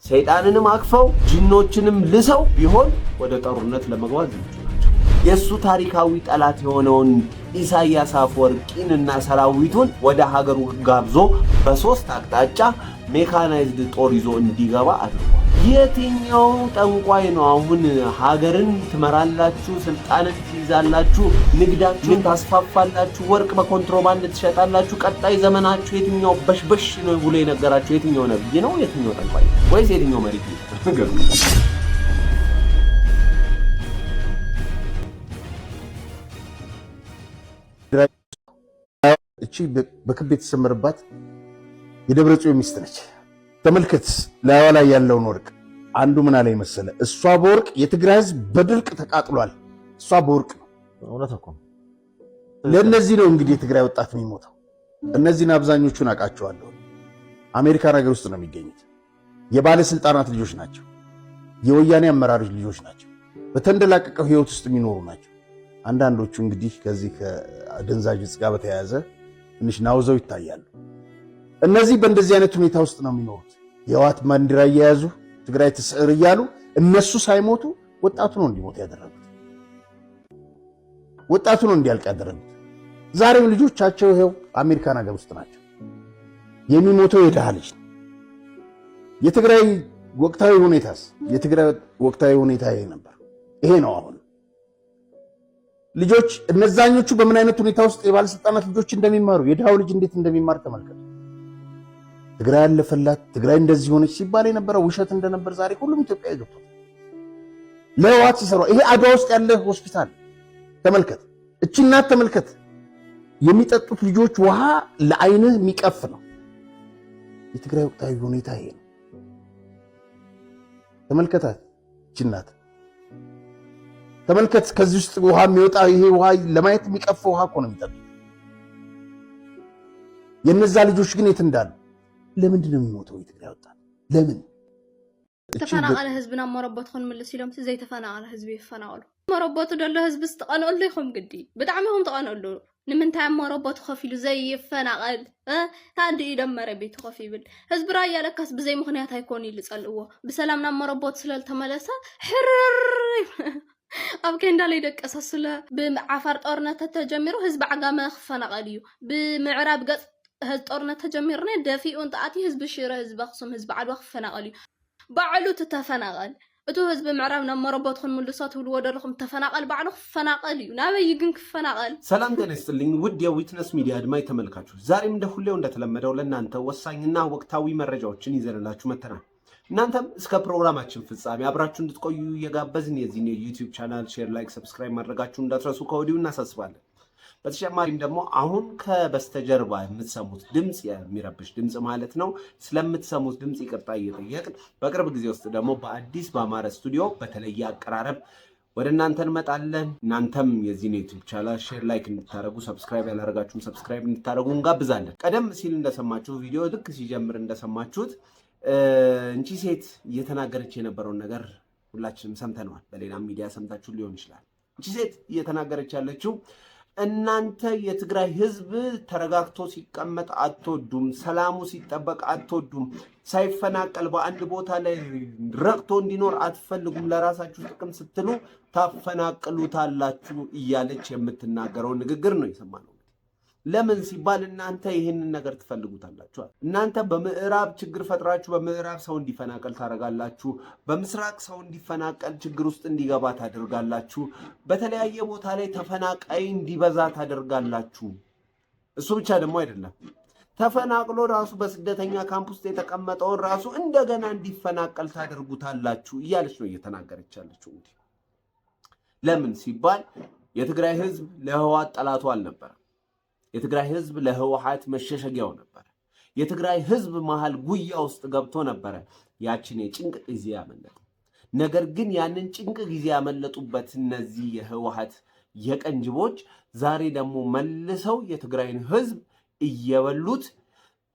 ሰይጣንንም አክፈው ጂኖችንም ልሰው ቢሆን ወደ ጦርነት ለመግባት ዝግጁ ናቸው። የሱ ታሪካዊ ጠላት የሆነውን ኢሳያስ አፈወርቂንና ሰራዊቱን ወደ ሀገሩ ጋብዞ በሶስት አቅጣጫ ሜካናይዝድ ጦር ይዞ እንዲገባ አድርጓል። የትኛው ጠንቋይ ነው አሁን ሀገርን ትመራላችሁ፣ ስልጣንን ትይዛላችሁ፣ ንግዳችሁን ታስፋፋላችሁ፣ ወርቅ በኮንትሮባንድ ትሸጣላችሁ፣ ቀጣይ ዘመናችሁ የትኛው በሽበሽ ነው ብሎ የነገራችሁ? የትኛው ነብይ ነው? የትኛው ጠንቋይ ወይስ የትኛው መሪ ነው? እቺ በክብ የተሰመረባት የደብረ ጽዮን ሚስት ነች። ተመልከት ላይዋ ላይ ያለውን ወርቅ። አንዱ ምን አለ መሰለ፣ እሷ በወርቅ የትግራይ ህዝብ በድርቅ ተቃጥሏል። እሷ በወርቅ ነው። እውነት እኮ ለነዚህ ነው እንግዲህ የትግራይ ወጣት የሚሞተው። እነዚህን አብዛኞቹን አውቃቸዋለሁ። አሜሪካን ሀገር ውስጥ ነው የሚገኙት። የባለስልጣናት ልጆች ናቸው። የወያኔ አመራሮች ልጆች ናቸው። በተንደላቀቀው ህይወት ውስጥ የሚኖሩ ናቸው። አንዳንዶቹ እንግዲህ ከዚህ ከአደንዛዥ ዕፅ ጋር በተያያዘ ትንሽ ናውዘው ይታያሉ። እነዚህ በእንደዚህ አይነት ሁኔታ ውስጥ ነው የሚኖሩት። የህወሓት ባንዲራ እየያዙ ትግራይ ትስዕር እያሉ እነሱ ሳይሞቱ ወጣቱ ነው እንዲሞት ያደረጉት። ወጣቱ ነው እንዲያልቅ ያደረጉት። ዛሬም ልጆቻቸው ይሄው አሜሪካን ሀገር ውስጥ ናቸው። የሚሞተው የድሃ ልጅ ነው። የትግራይ ወቅታዊ ሁኔታስ? የትግራይ ወቅታዊ ሁኔታ ይሄ ነበር። ይሄ ነው አሁን ልጆች እነዛኞቹ በምን አይነት ሁኔታ ውስጥ የባለስልጣናት ልጆች እንደሚማሩ የድሃው ልጅ እንዴት እንደሚማር ተመልከቱ። ትግራይ ያለፈላት ትግራይ እንደዚህ ሆነች ሲባል የነበረው ውሸት እንደነበር ዛሬ ሁሉም ኢትዮጵያዊ ገብቷል። ለህወሓት ሲሰሩ ይሄ አድዋ ውስጥ ያለ ሆስፒታል ተመልከት። እቺ እናት ተመልከት። የሚጠጡት ልጆች ውሃ ለአይንህ የሚቀፍ ነው። የትግራይ ወቅታዊ ሁኔታ ይሄ ነው። ተመልከታት እቺ እናት ተመልከት። ከዚህ ውስጥ ውሃ የሚወጣ ይሄ ውሃ ለማየት የሚቀፍ ውሃ እኮ ነው የሚጠጡት። የነዛ ልጆች ግን የት እንዳሉ? ለምንድን ነው የሚሞተው የትግራይ ወጣት? ለምን ተፈናቀለ ህዝብና መረቦት ኾን ምልስ ኢሎም ዘይተፈናቀለ ህዝብ ይፈናቀሉ መረቦቱ ደለ ህዝብ ዝተቀነሉ ይኹም ግዲ ብጣዕሚ ይኹም ተቀነሉ ንምንታይ መረቦት ከፊሉ ዘይፈናቀል ታንዲ ይደመረ ቤት ከፊብል ህዝብ ራያ ለካስ በዘይ ምክንያት አይኮን ይልጸልዎ በሰላምና መረቦት ስለተመለሰ ሕርር ኣብ ከንዳ ላይ ደቀሰ ስለ ብዓፋር ጦርነት ተጀሚሩ ህዝብ ዓጋመ ክፈናቀል እዩ ብምዕራብ ገጽ ህዝብ ጦርነት ተጀሚርና ደፊኡን ጣኣቲ ህዝብ ሽረ ህዝብ ኣክሱም ህዝብ ዓድዋ ክፈናቀል እዩ ባዕሉ ተፈናቀል እቱ ህዝብ ምዕራብ ናብ መረቦት ኹን ምልሶት ብልዎ ደርኹም ተፈናቀል ባዕሉ ክፈናቀል እዩ ናበይ ግን ክፈናቀል። ሰላም ጤና ይስጥልኝ ውድ የዊትነስ ሚዲያ አድማጭ ተመልካቾች፣ ዛሬም እንደ ሁሌው እንደተለመደው ለእናንተ ወሳኝና ወቅታዊ መረጃዎችን ይዘንላችሁ መጥተናል። እናንተም እስከ ፕሮግራማችን ፍጻሜ አብራችሁ እንድትቆዩ እየጋበዝን የዚህን የዩቲዩብ ቻናል ሼር፣ ላይክ፣ ሰብስክራይብ ማድረጋችሁን እንዳትረሱ ከወዲሁ እናሳስባለን። በተጨማሪም ደግሞ አሁን ከበስተጀርባ የምትሰሙት ድምጽ የሚረብሽ ድምጽ ማለት ነው። ስለምትሰሙት ድምጽ ይቅርታ እየጠየቅን በቅርብ ጊዜ ውስጥ ደግሞ በአዲስ በአማረ ስቱዲዮ በተለየ አቀራረብ ወደ እናንተ እንመጣለን። እናንተም የዚህን ዩቲዩብ ቻናል ሼር፣ ላይክ እንድታደርጉ፣ ሰብስክራይብ ያላደረጋችሁም ሰብስክራይብ እንድታደርጉ እንጋብዛለን። ቀደም ሲል እንደሰማችሁ ቪዲዮ ልክ ሲጀምር እንደሰማችሁት እንቺ ሴት እየተናገረች የነበረውን ነገር ሁላችንም ሰምተነዋል። በሌላም ሚዲያ ሰምታችሁ ሊሆን ይችላል። እንቺ ሴት እየተናገረች ያለችው እናንተ የትግራይ ህዝብ ተረጋግቶ ሲቀመጥ አትወዱም፣ ሰላሙ ሲጠበቅ አትወዱም፣ ሳይፈናቀል በአንድ ቦታ ላይ ረቅቶ እንዲኖር አትፈልጉም፣ ለራሳችሁ ጥቅም ስትሉ ታፈናቅሉታላችሁ እያለች የምትናገረው ንግግር ነው የሰማነው። ለምን ሲባል እናንተ ይህንን ነገር ትፈልጉታላችሁ። እናንተ በምዕራብ ችግር ፈጥራችሁ በምዕራብ ሰው እንዲፈናቀል ታደርጋላችሁ። በምስራቅ ሰው እንዲፈናቀል ችግር ውስጥ እንዲገባ ታደርጋላችሁ። በተለያየ ቦታ ላይ ተፈናቃይ እንዲበዛ ታደርጋላችሁ። እሱ ብቻ ደግሞ አይደለም፣ ተፈናቅሎ ራሱ በስደተኛ ካምፕ ውስጥ የተቀመጠውን ራሱ እንደገና እንዲፈናቀል ታደርጉታላችሁ እያለች ነው እየተናገረች ያለችው። እንግዲህ ለምን ሲባል የትግራይ ህዝብ ለህወሓት ጠላቱ አልነበረም። የትግራይ ህዝብ ለህወሓት መሸሸጊያው ነበር። የትግራይ ህዝብ መሃል ጉያ ውስጥ ገብቶ ነበረ ያችን የጭንቅ ጊዜ ያመለጡ። ነገር ግን ያንን ጭንቅ ጊዜ ያመለጡበት እነዚህ የህወሓት የቀንጅቦች ዛሬ ደግሞ መልሰው የትግራይን ህዝብ እየበሉት፣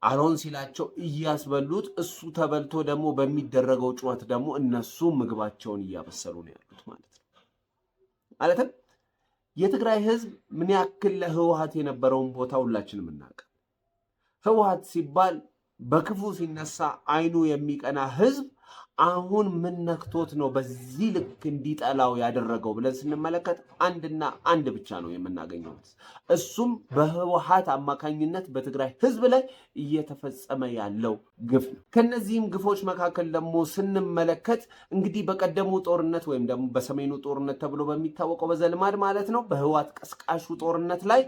አሮን ሲላቸው እያስበሉት፣ እሱ ተበልቶ ደግሞ በሚደረገው ጩኸት ደግሞ እነሱ ምግባቸውን እያበሰሉ ነው ያሉት ማለትም የትግራይ ህዝብ ምን ያክል ለህወሓት የነበረውን ቦታ ሁላችንም እናውቃለን። ህወሓት ሲባል በክፉ ሲነሳ አይኑ የሚቀና ህዝብ አሁን ምን ነክቶት ነው በዚህ ልክ እንዲጠላው ያደረገው ብለን ስንመለከት አንድና አንድ ብቻ ነው የምናገኘው። እሱም በህወሓት አማካኝነት በትግራይ ህዝብ ላይ እየተፈጸመ ያለው ግፍ ነው። ከነዚህም ግፎች መካከል ደግሞ ስንመለከት እንግዲህ በቀደሙ ጦርነት ወይም ደግሞ በሰሜኑ ጦርነት ተብሎ በሚታወቀው በዘልማድ ማለት ነው በህወሓት ቀስቃሹ ጦርነት ላይ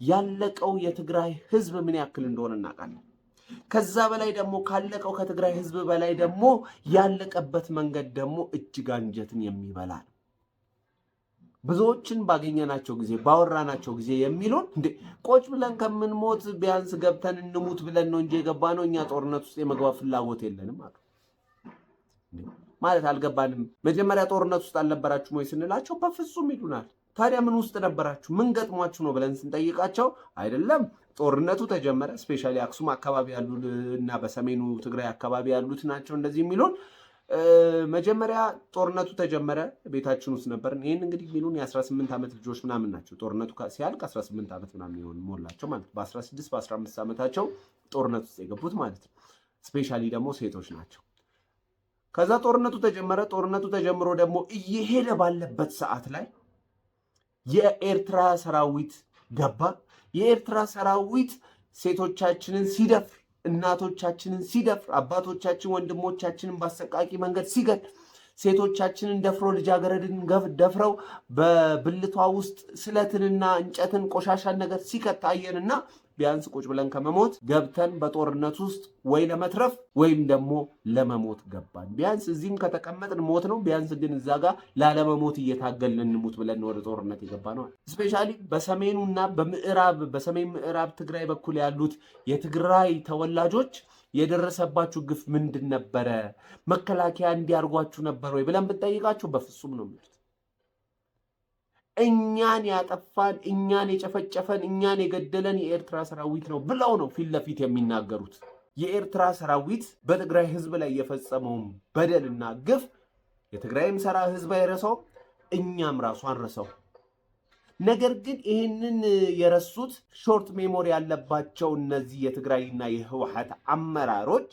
ያለቀው የትግራይ ህዝብ ምን ያክል እንደሆነ እናውቃለን። ከዛ በላይ ደግሞ ካለቀው ከትግራይ ህዝብ በላይ ደግሞ ያለቀበት መንገድ ደግሞ እጅግ አንጀትን የሚበላ ነው። ብዙዎችን ባገኘናቸው ጊዜ ባወራናቸው ጊዜ የሚሉን እንዴ ቆጭ ብለን ከምንሞት ቢያንስ ገብተን እንሙት ብለን ነው እንጂ የገባ ነው እኛ ጦርነት ውስጥ የመግባት ፍላጎት የለንም አሉ። ማለት አልገባንም። መጀመሪያ ጦርነት ውስጥ አልነበራችሁም ወይ ስንላቸው በፍጹም ይሉናል። ታዲያ ምን ውስጥ ነበራችሁ? ምን ገጥሟችሁ ነው ብለን ስንጠይቃቸው አይደለም ጦርነቱ ተጀመረ። ስፔሻሊ አክሱም አካባቢ ያሉ እና በሰሜኑ ትግራይ አካባቢ ያሉት ናቸው እንደዚህ የሚሉን። መጀመሪያ ጦርነቱ ተጀመረ፣ ቤታችን ውስጥ ነበር። ይህን እንግዲህ የሚሉን የ18 ዓመት ልጆች ምናምን ናቸው። ጦርነቱ ሲያልቅ 18 ዓመት ምናምን ይሆን ሞላቸው ማለት በ16 በ15 ዓመታቸው ጦርነት ውስጥ የገቡት ማለት ነው። ስፔሻሊ ደግሞ ሴቶች ናቸው። ከዛ ጦርነቱ ተጀመረ። ጦርነቱ ተጀምሮ ደግሞ እየሄደ ባለበት ሰዓት ላይ የኤርትራ ሰራዊት ገባ። የኤርትራ ሰራዊት ሴቶቻችንን ሲደፍር፣ እናቶቻችንን ሲደፍር፣ አባቶቻችን ወንድሞቻችንን በአሰቃቂ መንገድ ሲገድ፣ ሴቶቻችንን ደፍሮ ልጃገረድን ደፍረው በብልቷ ውስጥ ስለትንና እንጨትን ቆሻሻን ነገር ሲከታየንና ቢያንስ ቁጭ ብለን ከመሞት ገብተን በጦርነት ውስጥ ወይ ለመትረፍ ወይም ደግሞ ለመሞት ገባን። ቢያንስ እዚህም ከተቀመጥን ሞት ነው፣ ቢያንስ ግን እዛ ጋር ላለመሞት እየታገልን እንሙት ብለን ወደ ጦርነት የገባ ነው። ስፔሻሊ በሰሜኑና በሰሜን ምዕራብ ትግራይ በኩል ያሉት የትግራይ ተወላጆች የደረሰባችሁ ግፍ ምንድን ነበረ? መከላከያ እንዲያርጓችሁ ነበር ወይ ብለን ብንጠይቃችሁ በፍጹም ነው የሚሉት። እኛን ያጠፋን፣ እኛን የጨፈጨፈን፣ እኛን የገደለን የኤርትራ ሰራዊት ነው ብለው ነው ፊት ለፊት የሚናገሩት። የኤርትራ ሰራዊት በትግራይ ህዝብ ላይ የፈጸመውን በደልና ግፍ የትግራይም ህዝብ አይረሳውም፣ እኛም ራሱ አንረሳው። ነገር ግን ይህንን የረሱት ሾርት ሜሞሪ ያለባቸው እነዚህ የትግራይና የህወሓት አመራሮች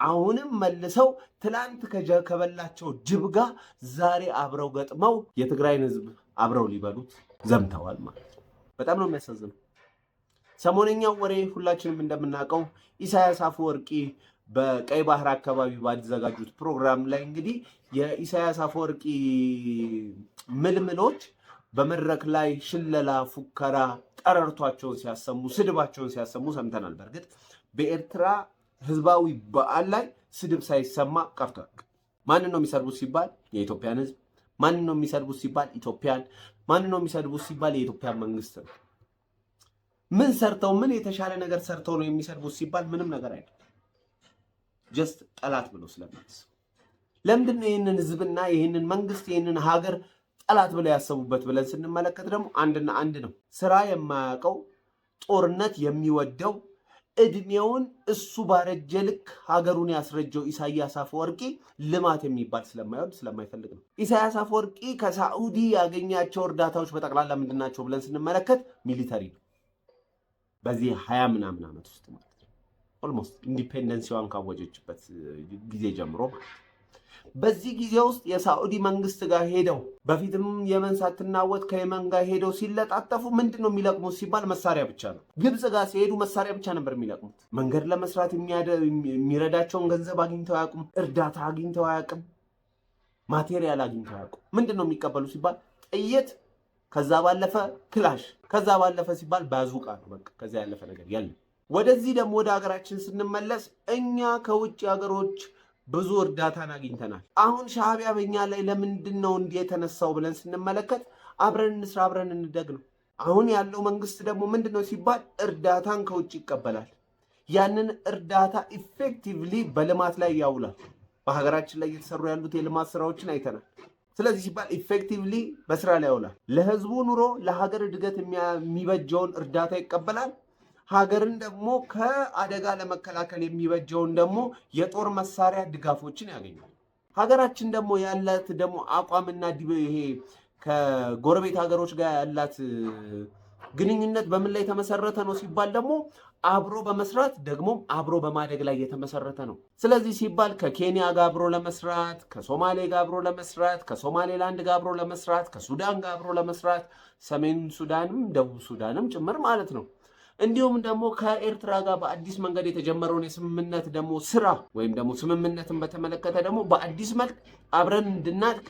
አሁንም መልሰው ትላንት ከበላቸው ጅብ ጋር ዛሬ አብረው ገጥመው የትግራይን ህዝብ አብረው ሊበሉት ዘምተዋል ማለት ነው። በጣም ነው የሚያሳዝነው። ሰሞነኛው ወሬ ሁላችንም እንደምናውቀው ኢሳያስ አፈወርቂ በቀይ ባህር አካባቢ ባዘጋጁት ፕሮግራም ላይ እንግዲህ የኢሳያስ አፈወርቂ ምልምሎች በመድረክ ላይ ሽለላ፣ ፉከራ፣ ቀረርቷቸውን ሲያሰሙ፣ ስድባቸውን ሲያሰሙ ሰምተናል። በእርግጥ በኤርትራ ህዝባዊ በዓል ላይ ስድብ ሳይሰማ ቀርቷል። ማንን ነው የሚሰድቡት ሲባል የኢትዮጵያን ህዝብ፣ ማንን ነው የሚሰድቡት ሲባል ኢትዮጵያን፣ ማንን ነው የሚሰድቡት ሲባል የኢትዮጵያ መንግስት ነው። ምን ሰርተው ምን የተሻለ ነገር ሰርተው ነው የሚሰድቡት ሲባል ምንም ነገር አይደለም። ጀስት ጠላት ብሎ ስለሚያስቡ። ለምንድን ነው ይህንን ህዝብና ይህንን መንግስት ይህንን ሀገር ጠላት ብለው ያሰቡበት ብለን ስንመለከት ደግሞ አንድና አንድ ነው። ስራ የማያውቀው ጦርነት የሚወደው እድሜውን እሱ ባረጀ ልክ ሀገሩን ያስረጀው ኢሳያስ አፈወርቂ ልማት የሚባል ስለማይወድ ስለማይፈልግ ነው። ኢሳያስ አፈወርቂ ከሳዑዲ ያገኛቸው እርዳታዎች በጠቅላላ ምንድናቸው ብለን ስንመለከት ሚሊተሪ ነው። በዚህ 20 ምናምን ዓመት ውስጥ ማለት ነው ኦልሞስት ኢንዲፔንደንሲዋን ካወጀችበት ጊዜ ጀምሮ ማለት ነው። በዚህ ጊዜ ውስጥ የሳዑዲ መንግስት ጋር ሄደው በፊትም የመን ሳትናወጥ ከየመን ጋር ሄደው ሲለጣጠፉ ምንድን ነው የሚለቅሙት ሲባል መሳሪያ ብቻ ነው። ግብፅ ጋር ሲሄዱ መሳሪያ ብቻ ነበር የሚለቅሙት። መንገድ ለመስራት የሚረዳቸውን ገንዘብ አግኝተው አያውቁም። እርዳታ አግኝተው አያውቅም። ማቴሪያል አግኝተው አያውቁም። ምንድን ነው የሚቀበሉ ሲባል ጥይት፣ ከዛ ባለፈ ክላሽ፣ ከዛ ባለፈ ሲባል ባዙቃ ነው። በቃ ከዛ ያለፈ ነገር የለም። ወደዚህ ደግሞ ወደ ሀገራችን ስንመለስ እኛ ከውጭ ሀገሮች ብዙ እርዳታን አግኝተናል። አሁን ሻዕቢያ በእኛ ላይ ለምንድን ነው እንዲህ የተነሳው ብለን ስንመለከት አብረን እንስራ አብረን እንደግ ነው። አሁን ያለው መንግስት ደግሞ ምንድን ነው ሲባል እርዳታን ከውጭ ይቀበላል። ያንን እርዳታ ኢፌክቲቭሊ በልማት ላይ ያውላል። በሀገራችን ላይ እየተሰሩ ያሉት የልማት ስራዎችን አይተናል። ስለዚህ ሲባል ኢፌክቲቭሊ በስራ ላይ ያውላል። ለህዝቡ ኑሮ ለሀገር እድገት የሚበጀውን እርዳታ ይቀበላል። ሀገርን ደግሞ ከአደጋ ለመከላከል የሚበጀውን ደግሞ የጦር መሳሪያ ድጋፎችን ያገኛል። ሀገራችን ደግሞ ያላት ደግሞ አቋምና ይሄ ከጎረቤት ሀገሮች ጋር ያላት ግንኙነት በምን ላይ የተመሰረተ ነው ሲባል ደግሞ አብሮ በመስራት ደግሞ አብሮ በማደግ ላይ የተመሰረተ ነው። ስለዚህ ሲባል ከኬንያ ጋር አብሮ ለመስራት፣ ከሶማሌ ጋር አብሮ ለመስራት፣ ከሶማሌላንድ ጋር አብሮ ለመስራት፣ ከሱዳን ጋር አብሮ ለመስራት፣ ሰሜን ሱዳንም ደቡብ ሱዳንም ጭምር ማለት ነው። እንዲሁም ደግሞ ከኤርትራ ጋር በአዲስ መንገድ የተጀመረውን የስምምነት ደግሞ ስራ ወይም ደግሞ ስምምነትን በተመለከተ ደግሞ በአዲስ መልክ አብረን እንድናድግ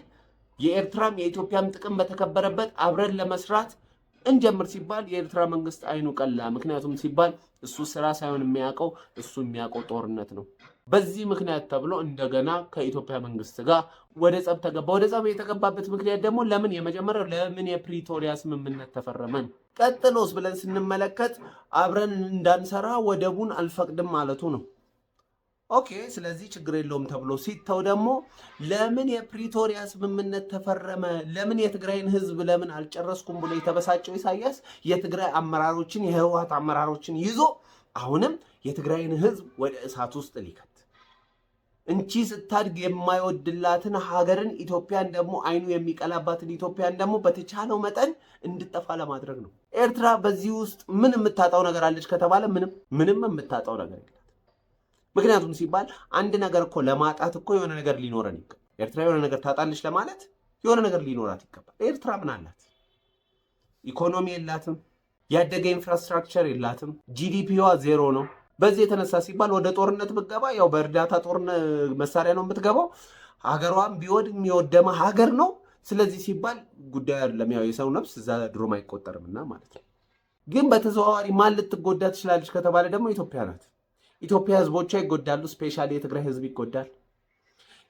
የኤርትራም የኢትዮጵያም ጥቅም በተከበረበት አብረን ለመስራት እንጀምር ሲባል የኤርትራ መንግስት አይኑ ቀላ። ምክንያቱም ሲባል እሱ ስራ ሳይሆን የሚያውቀው እሱ የሚያውቀው ጦርነት ነው። በዚህ ምክንያት ተብሎ እንደገና ከኢትዮጵያ መንግስት ጋር ወደ ጸብ ተገባ። ወደ ጸብ የተገባበት ምክንያት ደግሞ ለምን የመጀመሪያው ለምን የፕሪቶሪያ ስምምነት ተፈረመን? ቀጥሎስ ብለን ስንመለከት አብረን እንዳንሰራ ወደቡን አልፈቅድም ማለቱ ነው። ኦኬ፣ ስለዚህ ችግር የለውም ተብሎ ሲተው ደግሞ ለምን የፕሪቶሪያ ስምምነት ተፈረመ? ለምን የትግራይን ህዝብ ለምን አልጨረስኩም ብሎ የተበሳጨው ኢሳያስ የትግራይ አመራሮችን የህወሓት አመራሮችን ይዞ አሁንም የትግራይን ህዝብ ወደ እሳት ውስጥ ሊከት እንቺ ስታድግ የማይወድላትን ሀገርን ኢትዮጵያን ደግሞ አይኑ የሚቀላባትን ኢትዮጵያን ደግሞ በተቻለው መጠን እንድጠፋ ለማድረግ ነው። ኤርትራ በዚህ ውስጥ ምን የምታጣው ነገር አለች ከተባለ ምንም የምታጣው ነገር የለም። ምክንያቱም ሲባል አንድ ነገር እኮ ለማጣት እኮ የሆነ ነገር ሊኖረን ይገባል። ኤርትራ የሆነ ነገር ታጣለች ለማለት የሆነ ነገር ሊኖራት ይገባል። ኤርትራ ምን አላት? ኢኮኖሚ የላትም፣ ያደገ ኢንፍራስትራክቸር የላትም፣ ጂዲፒዋ ዜሮ ነው። በዚህ የተነሳ ሲባል ወደ ጦርነት ብትገባ ያው በእርዳታ ጦርነት መሳሪያ ነው የምትገባው። ሀገሯም ቢወድም የወደመ ሀገር ነው። ስለዚህ ሲባል ጉዳይ አይደለም፣ ያው የሰው ነፍስ እዛ ድሮም አይቆጠርምና ማለት ነው። ግን በተዘዋዋሪ ማን ልትጎዳ ትችላለች ከተባለ ደግሞ ኢትዮጵያ ናት። ኢትዮጵያ ህዝቦቿ ይጎዳሉ። ስፔሻሊ የትግራይ ህዝብ ይጎዳል።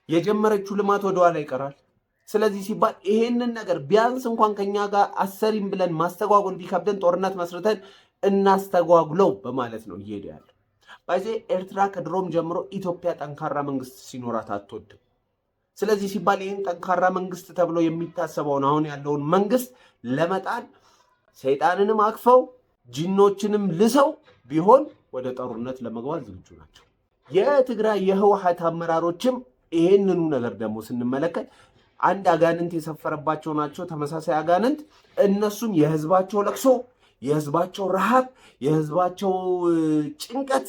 የጀመረችው ልማት ወደኋላ ይቀራል። ስለዚህ ሲባል ይሄንን ነገር ቢያንስ እንኳን ከኛ ጋር አሰሪም ብለን ማስተጓጎል ቢከብደን ጦርነት መስርተን እናስተጓጉለው በማለት ነው እየሄደ ያለው። በዚህ ኤርትራ ከድሮም ጀምሮ ኢትዮጵያ ጠንካራ መንግስት ሲኖራት አትወድም። ስለዚህ ሲባል ይህን ጠንካራ መንግስት ተብሎ የሚታሰበውን አሁን ያለውን መንግስት ለመጣል ሰይጣንንም አክፈው ጂኖችንም ልሰው ቢሆን ወደ ጦርነት ለመግባት ዝግጁ ናቸው። የትግራይ የህወሓት አመራሮችም ይሄንኑ ነገር ደግሞ ስንመለከት አንድ አጋንንት የሰፈረባቸው ናቸው። ተመሳሳይ አጋንንት እነሱም የህዝባቸው ለቅሶ፣ የህዝባቸው ረሃብ፣ የህዝባቸው ጭንቀት፣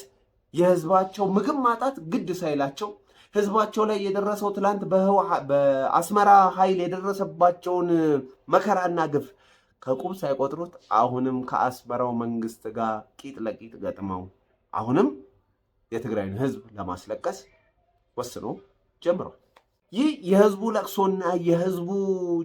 የህዝባቸው ምግብ ማጣት ግድ ሳይላቸው ህዝባቸው ላይ የደረሰው ትላንት በአስመራ ኃይል የደረሰባቸውን መከራና ግፍ ከቁብ ሳይቆጥሩት አሁንም ከአስመራው መንግስት ጋር ቂጥ ለቂጥ ገጥመው አሁንም የትግራይን ህዝብ ለማስለቀስ ወስኖ ጀምረዋል። ይህ የህዝቡ ለቅሶና የህዝቡ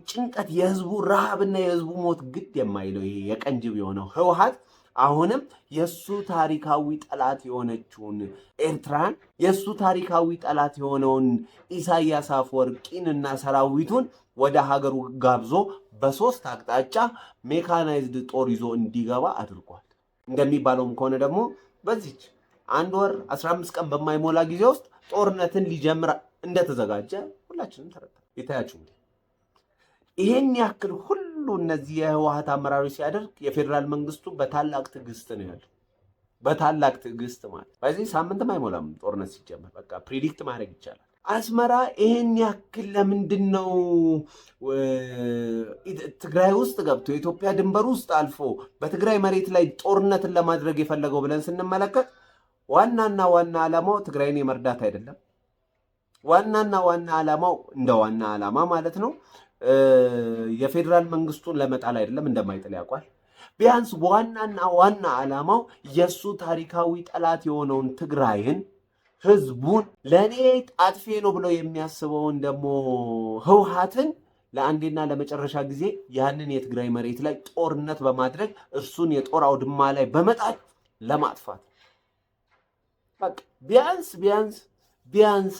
ጭንቀት፣ የህዝቡ ረሃብና የህዝቡ ሞት ግድ የማይለው ይሄ የቀንጅብ የሆነው ህወሓት አሁንም የሱ ታሪካዊ ጠላት የሆነችውን ኤርትራን የሱ ታሪካዊ ጠላት የሆነውን ኢሳያስ አፈወርቂንና ሰራዊቱን ወደ ሀገሩ ጋብዞ በሶስት አቅጣጫ ሜካናይዝድ ጦር ይዞ እንዲገባ አድርጓል። እንደሚባለውም ከሆነ ደግሞ በዚች 1 ወር 15 ቀን በማይሞላ ጊዜ ውስጥ ጦርነትን ሊጀምር እንደተዘጋጀ ሁላችንም ተረድተናል። ይታያችሁ ይሄን ያክል ሁሉ እነዚህ የህወሓት አመራሮች ሲያደርግ የፌዴራል መንግስቱ በታላቅ ትዕግስት ነው ያለው። በታላቅ ትዕግስት ማለት በዚህ ሳምንትም አይሞላም ጦርነት ሲጀምር በቃ ፕሪዲክት ማድረግ ይቻላል። አስመራ ይሄን ያክል ለምንድን ነው ትግራይ ውስጥ ገብቶ የኢትዮጵያ ድንበር ውስጥ አልፎ በትግራይ መሬት ላይ ጦርነትን ለማድረግ የፈለገው ብለን ስንመለከት ዋናና ዋና ዓላማው ትግራይን የመርዳት አይደለም። ዋናና ዋና ዓላማው እንደ ዋና ዓላማ ማለት ነው የፌዴራል መንግስቱን ለመጣል አይደለም፣ እንደማይጥል ያውቃል። ቢያንስ ዋናና ዋና ዓላማው የሱ ታሪካዊ ጠላት የሆነውን ትግራይን ህዝቡን ለኔ ጣጥፌ ነው ብሎ የሚያስበውን ደግሞ ህወሓትን ለአንዴና ለመጨረሻ ጊዜ ያንን የትግራይ መሬት ላይ ጦርነት በማድረግ እርሱን የጦር አውድማ ላይ በመጣል ለማጥፋት በቃ ቢያንስ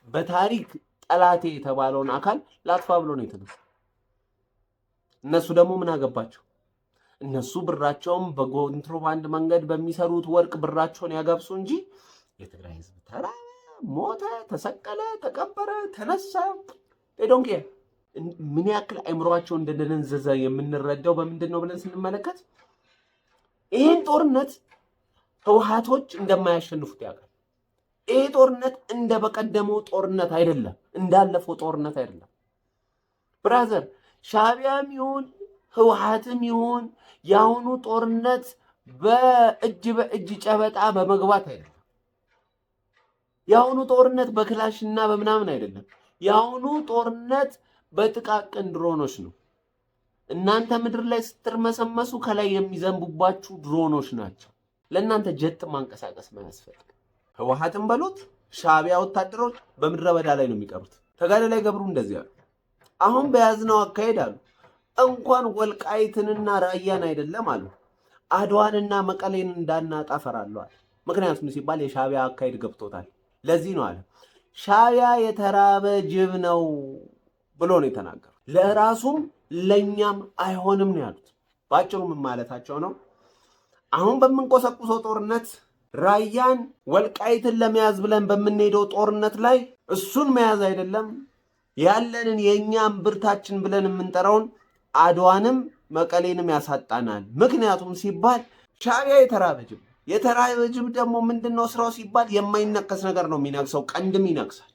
በታሪክ ጠላቴ የተባለውን አካል ላጥፋ ብሎ ነው የተነሳ። እነሱ ደግሞ ምን አገባቸው? እነሱ ብራቸውም በኮንትሮባንድ መንገድ በሚሰሩት ወርቅ ብራቸውን ያጋብሱ እንጂ የትግራይ ህዝብ ተራ ሞተ፣ ተሰቀለ፣ ተቀበረ፣ ተነሳ ዶንኬ ምን ያክል አይምሯቸው እንደደነዘዘ የምንረዳው በምንድን ነው ብለን ስንመለከት ይህን ጦርነት ህወሓቶች እንደማያሸንፉት ያውቃል። ይህ ጦርነት እንደ በቀደመው ጦርነት አይደለም፣ እንዳለፈው ጦርነት አይደለም። ብራዘር ሻዕቢያም ይሁን ህወሓትም ይሁን የአሁኑ ጦርነት በእጅ ጨበጣ በመግባት አይደለም። የአሁኑ ጦርነት በክላሽና በምናምን አይደለም። የአሁኑ ጦርነት በጥቃቅን ድሮኖች ነው። እናንተ ምድር ላይ ስትርመሰመሱ ከላይ የሚዘንቡባችሁ ድሮኖች ናቸው። ለእናንተ ጀት ማንቀሳቀስ ማያስፈልግ። ህወሓትን በሉት ሻዕቢያ ወታደሮች በምድረ በዳ ላይ ነው የሚቀሩት። ተጋዳላይ ገብሩ እንደዚህ አሉ። አሁን በያዝነው አካሄድ አሉ እንኳን ወልቃይትንና ራያን አይደለም አሉ አድዋንና መቀሌን እንዳናጣ ፈራለሁ አለ። ምክንያቱም ሲባል የሻዕቢያ አካሄድ ገብቶታል። ለዚህ ነው አለ ሻዕቢያ የተራበ ጅብ ነው ብሎ ነው የተናገረው። ለራሱም ለኛም አይሆንም ነው ያሉት። ባጭሩ ምን ማለታቸው ነው? አሁን በምንቆሰቁሰው ጦርነት ራያን ወልቃይትን ለመያዝ ብለን በምንሄደው ጦርነት ላይ እሱን መያዝ አይደለም ያለንን የኛም ብርታችን ብለን የምንጠራውን አድዋንም መቀሌንም ያሳጣናል። ምክንያቱም ሲባል ሻዕቢያ የተራበ ጅብ ደግሞ ምንድነው ስራው ሲባል የማይነከስ ነገር ነው የሚነክሰው፣ ቀንድም ይነክሳል።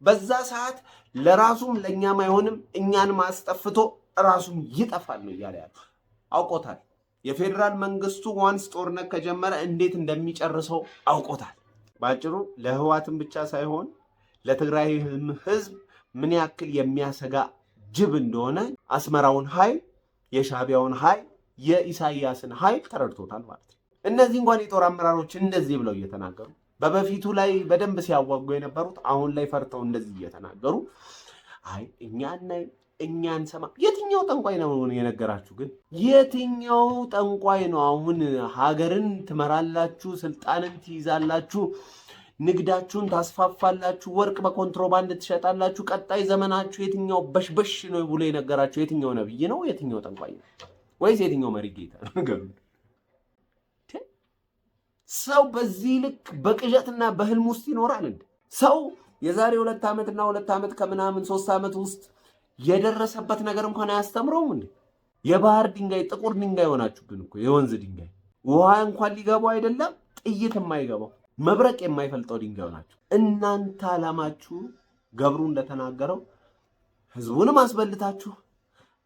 በዛ ሰዓት ለራሱም ለኛም አይሆንም፣ እኛን ማስጠፍቶ ራሱም ይጠፋል ነው እያለ ያለው። አውቆታል። የፌዴራል መንግስቱ ዋንስ ጦርነት ከጀመረ እንዴት እንደሚጨርሰው አውቆታል። ባጭሩ ለህወሓትም ብቻ ሳይሆን ለትግራይ ህዝብ ምን ያክል የሚያሰጋ ጅብ እንደሆነ አስመራውን ኃይል፣ የሻዕቢያውን ኃይል፣ የኢሳያስን ኃይል ተረድቶታል ማለት ነው። እነዚህ እንኳን የጦር አመራሮች እንደዚህ ብለው እየተናገሩ በበፊቱ ላይ በደንብ ሲያዋጉ የነበሩት አሁን ላይ ፈርተው እንደዚህ እየተናገሩ አይ እኛን ሰማ። የትኛው ጠንቋይ ነው የነገራችሁ? ግን የትኛው ጠንቋይ ነው አሁን ሀገርን ትመራላችሁ፣ ስልጣንን ትይዛላችሁ፣ ንግዳችሁን ታስፋፋላችሁ፣ ወርቅ በኮንትሮባንድ ትሸጣላችሁ፣ ቀጣይ ዘመናችሁ የትኛው በሽበሽ ነው ብሎ የነገራችሁ? የትኛው ነብይ ነው? የትኛው ጠንቋይ ነው? ወይስ የትኛው መሪ ጌታ ነው? ነገሩ ሰው በዚህ ልክ በቅዠትና በህልም ውስጥ ይኖራል እንዴ? ሰው የዛሬ 2 ዓመትና 2 ዓመት ከምናምን 3 ዓመት ውስጥ የደረሰበት ነገር እንኳን አያስተምረውም እንዴ? የባህር ድንጋይ ጥቁር ድንጋይ ሆናችሁብን እኮ። የወንዝ ድንጋይ ውሃ እንኳን ሊገባው አይደለም ጥይት የማይገባው መብረቅ የማይፈልጠው ድንጋይ ሆናችሁ። እናንተ ዓላማችሁ ገብሩ እንደተናገረው ህዝቡንም አስበልታችሁ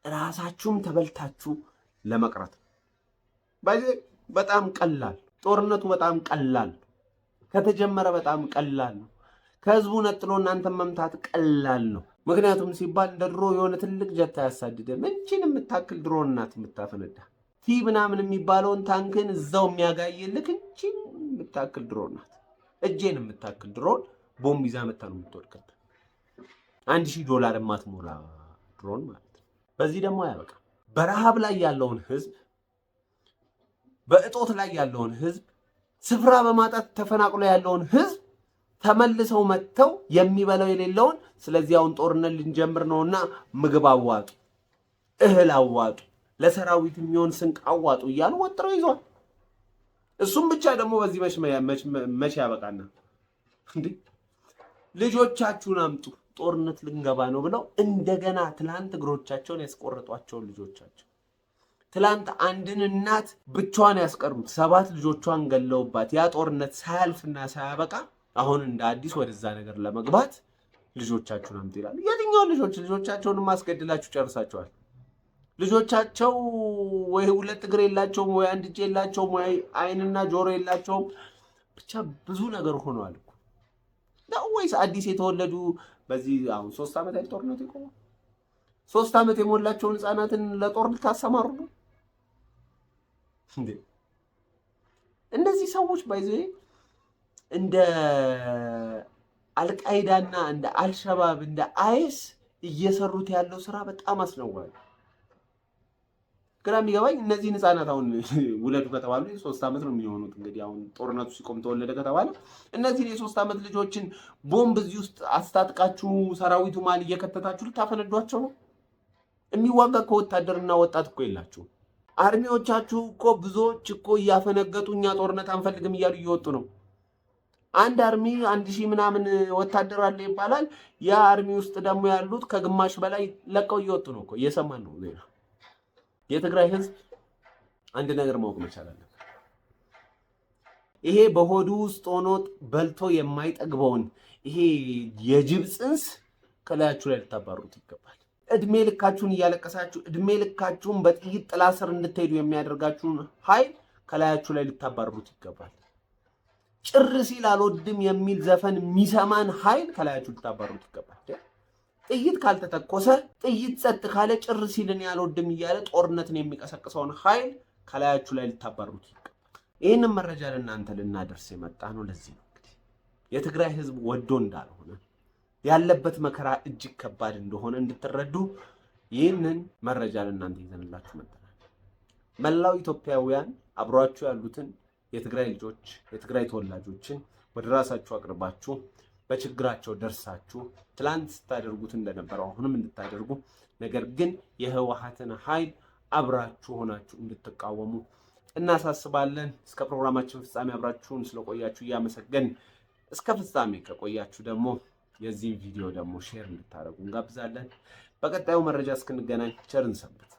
ራሳችሁም ተበልታችሁ ለመቅረት። በጣም ቀላል ጦርነቱ፣ በጣም ቀላል ከተጀመረ በጣም ቀላል ነው። ከህዝቡ ነጥሎ እናንተን መምታት ቀላል ነው። ምክንያቱም ሲባል እንደ ድሮ የሆነ ትልቅ ጀት አያሳድደም። እንቺን የምታክል ድሮን ናት የምታፈነዳ። ቲ ምናምን የሚባለውን ታንክን እዛው የሚያጋይልክ እንቺን የምታክል ድሮን ናት። እጄን የምታክል ድሮን ቦምብ ይዛ መታ ነው የምትወድቀት። $1000 የማትሞላ ድሮን ማለት ነው። በዚህ ደግሞ አያበቃ። በረሃብ ላይ ያለውን ህዝብ፣ በእጦት ላይ ያለውን ህዝብ፣ ስፍራ በማጣት ተፈናቅሎ ያለውን ህዝብ ተመልሰው መጥተው የሚበላው የሌለውን፣ ስለዚህ አሁን ጦርነት ልንጀምር ነውና ምግብ አዋጡ፣ እህል አዋጡ፣ ለሰራዊት የሚሆን ስንቅ አዋጡ እያሉ ወጥረው ይዟል። እሱም ብቻ ደግሞ በዚህ መቼ ያበቃና እንዴ ልጆቻችሁን አምጡ ጦርነት ልንገባ ነው ብለው እንደገና ትላንት እግሮቻቸውን ያስቆረጧቸውን ልጆቻቸው፣ ትላንት አንድን እናት ብቻዋን ያስቀሩት 7 ልጆቿን ገለውባት ያ ጦርነት ሳያልፍና ሳያበቃ አሁን እንደ አዲስ ወደዛ ነገር ለመግባት ልጆቻችሁን አምጡ ይላሉ። የትኛው ልጆቻቸውን ማስገድላችሁ ጨርሳቸዋል። ልጆቻቸው ወይ 2 እግር የላቸውም፣ ወይ 1 እጅ የላቸውም፣ ወይ ዓይንና ጆሮ የላቸውም። ብቻ ብዙ ነገር ሆኗል እኮ ነው። ወይስ አዲስ የተወለዱ በዚህ አሁን 3 ዓመት አይደል ጦርነቱ ይቆማል? 3 ዓመት የሞላቸውን ህፃናትን ለጦር ልታሰማሩ ነው እንዴ? እነዚህ ሰዎች ባይዘይ እንደ አልቃይዳና እንደ አልሸባብ እንደ አይስ እየሰሩት ያለው ስራ በጣም አስነዋሪ። ግራ የሚገባኝ እነዚህን ህፃናት አሁን ውለዱ ከተባሉ 3 ዓመት ነው የሚሆኑት። እንግዲህ አሁን ጦርነቱ ሲቆም ተወለደ ከተባለ እነዚህን የ3 ዓመት ልጆችን ቦምብ እዚህ ውስጥ አስታጥቃችሁ ሰራዊቱ ማል እየከተታችሁ ልታፈነዷቸው ነው? የሚዋጋ ከወታደርና ወጣት እኮ የላችሁ። አርሚዎቻችሁ እኮ ብዙዎች እኮ እያፈነገጡ እኛ ጦርነት አንፈልግም እያሉ እየወጡ ነው። አንድ አርሚ 1000 ምናምን ወታደር አለ ይባላል። ያ አርሚ ውስጥ ደግሞ ያሉት ከግማሽ በላይ ለቀው እየወጡ ነው እኮ። እየሰማን ነው ዜና። የትግራይ ህዝብ አንድ ነገር ማወቅ መቻል አለበት። ይሄ በሆዱ ውስጥ ሆኖ በልቶ የማይጠግበውን ይሄ የጅብ ጽንስ ከላያችሁ ላይ ልታባሩት ይገባል። እድሜ ልካችሁን እያለቀሳችሁ እድሜ ልካችሁን በጥይት ጥላ ስር እንድትሄዱ የሚያደርጋችሁን ኃይል ከላያችሁ ላይ ልታባርሩት ይገባል። ጭር ሲል አልወድም የሚል ዘፈን የሚሰማን ኃይል ከላያችሁ ልታባርሩት ይገባል። ጥይት ካልተተኮሰ ጥይት ጸጥ ካለ ጭር ሲልን ያልወድም እያለ ጦርነትን የሚቀሰቅሰውን ኃይል ከላያችሁ ላይ ልታባርሩት ይገባል። ይህንን መረጃ ለእናንተ ልናደርስ የመጣ ነው። ለዚህ ነው እንግዲህ የትግራይ ህዝብ ወዶ እንዳልሆነ ያለበት መከራ እጅግ ከባድ እንደሆነ እንድትረዱ ይህንን መረጃ ለእናንተ ይዘንላችሁ መጥተናል። መላው ኢትዮጵያውያን አብሯችሁ ያሉትን የትግራይ ልጆች የትግራይ ተወላጆችን ወደ ራሳችሁ አቅርባችሁ በችግራቸው ደርሳችሁ ትላንት ስታደርጉት እንደነበረው አሁንም እንድታደርጉ ነገር ግን የህወሓትን ኃይል አብራችሁ ሆናችሁ እንድትቃወሙ እናሳስባለን። እስከ ፕሮግራማችን ፍጻሜ አብራችሁን ስለቆያችሁ እያመሰገን እስከ ፍጻሜ ከቆያችሁ ደግሞ የዚህ ቪዲዮ ደግሞ ሼር እንድታደርጉ እንጋብዛለን። በቀጣዩ መረጃ እስክንገናኝ ቸርን ሰንብት።